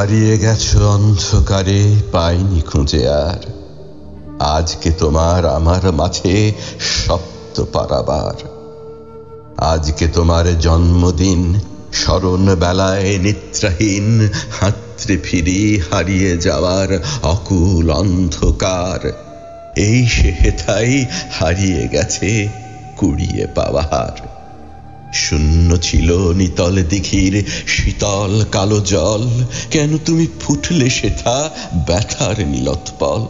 হারিয়ে গেছো অন্ধকারে, পাইনি খুঁজে আর। আজকে তোমার আমার মাঝে সপ্ত পারাবার। আজকে তোমার জন্মদিন, স্মরণ বেলায় নিদ্রাহীন হাতড়ে ফিরি হারিয়ে যাওয়ার অকুল অন্ধকার। এই সে হেথাই হারিয়ে গেছে কুড়িয়ে পাওয়ার। শূন্য ছিল নিতল দিঘির শীতল কালো জল, কেন তুমি ফুটলে সেথা ব্যথার নীলোৎপল।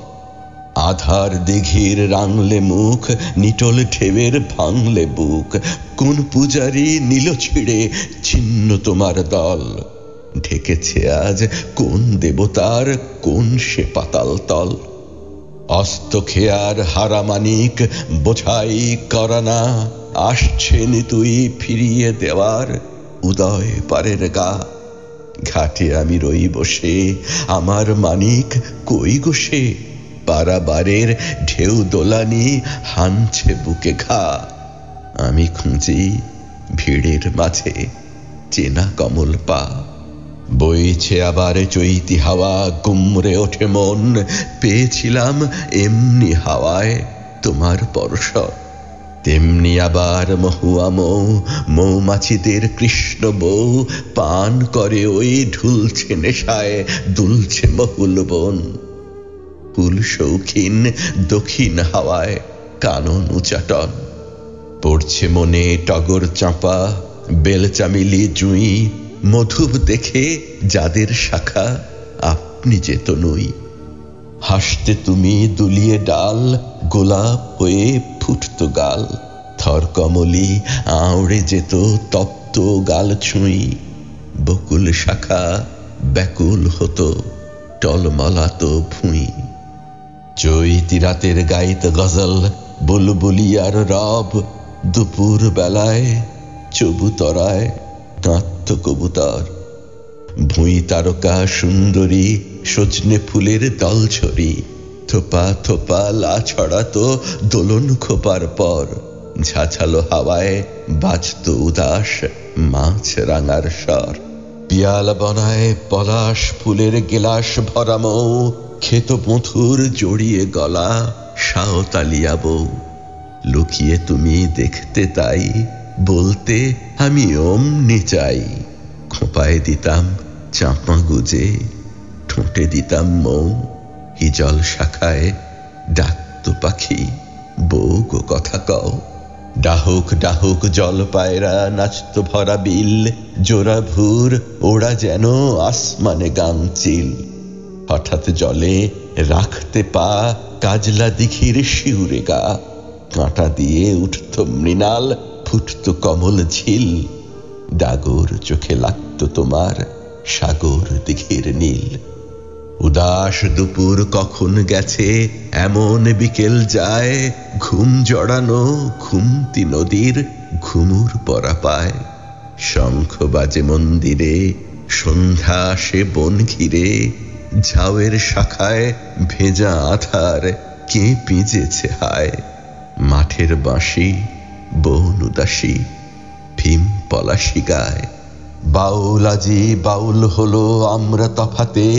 আধার দিঘির রাঙলে মুখ, নিটল ঢেউয়ের ভাঙলে বুক, কোন পূজারি নিল ছিঁড়ে ছিন্ন তোমার দল। ঢেকেছে আজ কোন দেবতার কোন সে পাতাল তল। অস্ত খেয়ার হারামানিক বোঝাই করানা, আসছেন তুই ফিরিয়ে দেওয়ার উদয় পারের গা। ঘাটে আমি রই বসে, আমার মানিক কই গোসে, পারাবারের ঢেউ দোলানি হানছে বুকে ঘা। আমি খুঁজি ভিড়ের মাঝে চেনা কমল পা। বইছে আবার চৈতি হাওয়া, গুমরে ওঠে মন, পেয়েছিলাম এমনি হাওয়ায় তোমার পরশ। তেমনি আবার মহুয়া মৌ, মৌমাছিদের কৃষ্ণ বউ, পান করে ওই ঢুলছে নেশায় দুলছে মহুল বন। ফুল শৌখিন দক্ষিণ হাওয়ায় কানন উচাটন, পড়ছে মনে টগর চাঁপা বেল চামেলি জুঁই, মধুপ দেখে যাদের শাখা আপনি যে তনুই। হাসতে তুমি দুলিয়ে ডাল, গোলাপ হয়ে ফুটত গাল, থর কমলি আওড়ে যেত তপ্ত গাল ছুঁই। বকুল শাখা ব্যাকুল হতো টলমলাত ভুঁই। চৈতি রাতের গাইত গজল বুলবুলিয়ার রব, দুপুর বেলায় চবুতরায় কাঁদত কবুতর। ভুঁই তারকা সুন্দরী সজনে ফুলের দল ছড়ি, থোপা থোপা লা ছড়াতো দোলন খোপার পর। ঝাঝালো হাওয়ায় বাজত উদাস মাছ রাঙার স্বর। পিয়াল বনায় পলাশ ফুলের গেলাস ভরা মৌ, খেত মধুর জড়িয়ে গলা সাঁওতালিয়া বউ। লুকিয়ে তুমি দেখতে তাই, বলতে আমি অমনি চাই। খোঁপায় দিতাম চাঁপা গুজে, ঠোঁটে দিতাম মৌ। হিজল শাখায় ডাকতো পাখি, বউ গো কথা কও। ডাহুক ডাহুক জল পায়রা নাচতো ভরা বিল, জোড়া ভুর ওরা যেন আসমানে গাংচিল। হঠাৎ জলে রাখতে পা কাজলা দিঘির শিউরে গা, কাঁটা দিয়ে উঠত মৃণাল ফুটত কমল ঝিল। ডাগর চোখে লাগত তোমার সাগর দিঘির নীল। উদাস দুপুর কখন গেছে এমন বিকেল যায়, ঘুম জড়ানো ঘুমতি নদীর ঘুমুর পরা পায়। শঙ্খ বাজে মন্দিরে সন্ধ্যা আসে বন ঘিরে, ঝাউয়ের শাখায় ভেজা আধার কে পিঁজেছে হায়। মাঠের বাঁশি বন উদাসী ভীম পলাশি গায়। বাউল আজি বাউল হলো আমরা তফাতে,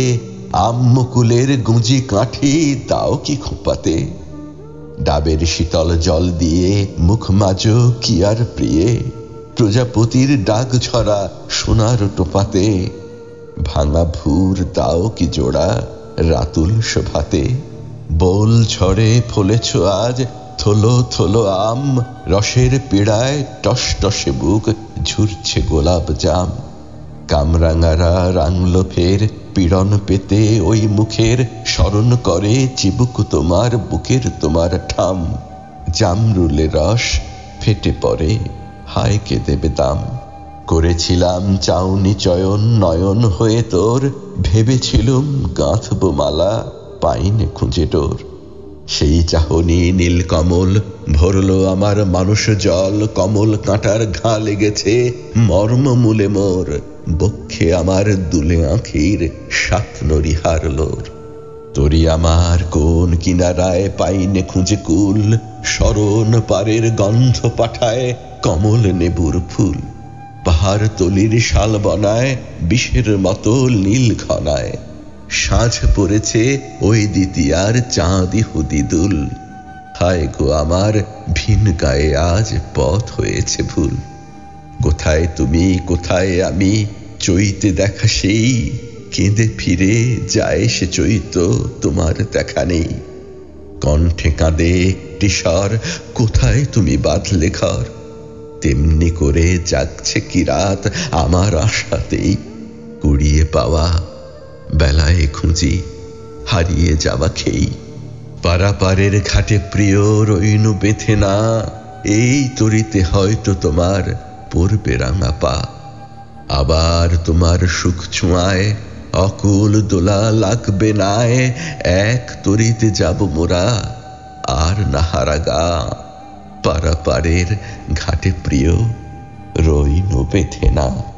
আম্মকুলের গুঁজি কাঠি দাও কি খোঁপাতে। ডাবের শীতল জল দিয়ে মুখ মাজো কি আর প্রিয়ে, প্রজাপতির ডাক ছড়া সোনার টোপাতে। ভাঙা ভুর দাও কি জোড়া রাতুল শোভাতে। বোল ঝড়ে ফলেছ আজ থলো থলো আম, রসের পীড়ায় টস টসে বুক ঝুরছে গোলাপ জাম। কামরাঙারা রাঙল ফের পীড়ন পেতে ওই মুখের, স্মরণ করে চিবুক তোমার বুকের তোমার ঠাম। জামরুলে রস ফেটে পড়ে হায় কে দেবে দাম। করেছিলাম চাউনি চয়ন নয়ন হয়ে তোর, ভেবেছিলুম গাঁথব মালা পাইনে খুঁজে ডোর। সেই চাহনি নীল কমল ভরলো আমার মানুষ জল, কমল কাঁটার ঘা লেগেছে মর্ম মূলে মোর। বক্ষে আমার দুলে আঁখির সাত নরি হারলোর। তোরি আমার কোন কিনারায় পাইনে খুঁজে কুল, স্মরণ পারের গন্ধ পাঠায় কমল নেবুর ফুল। পাহাড় তলির শাল বনায় বিষের মতো নীল ঘনায়। সাঁঝ পড়েছে ওই দ্বিতীয়ার চাঁদি হুদিদুল। হায় গো আমার ভিন গায়ে আজ পথ হয়েছে ভুল। কোথায় তুমি কোথায় আমি, চৈতে দেখা সেই, কেঁদে ফিরে যায় সে চৈত, তোমার দেখা নেই। কণ্ঠে কাঁদে একটি স্বর, কোথায় তুমি বাঁধলে ঘর। তেমনি করে জাগছে কি রাত আমার আশাতেই। কুড়িয়ে পাওয়া বেলায় খুঁজি হারিয়ে যাওয়া খেই। পারাপারের ঘাটে প্রিয় রইনু বেঁধে না, এই তরিতে হয়তো তোমার পড়বে রাঙা পা। আবার তোমার সুখ ছোঁয়ায় অকুল দোলা লাগবে নায়, এক তরিতে যাব মোরা আর নাহারা গা। পারাপারের ঘাটে প্রিয় রইনু বেঁধে না।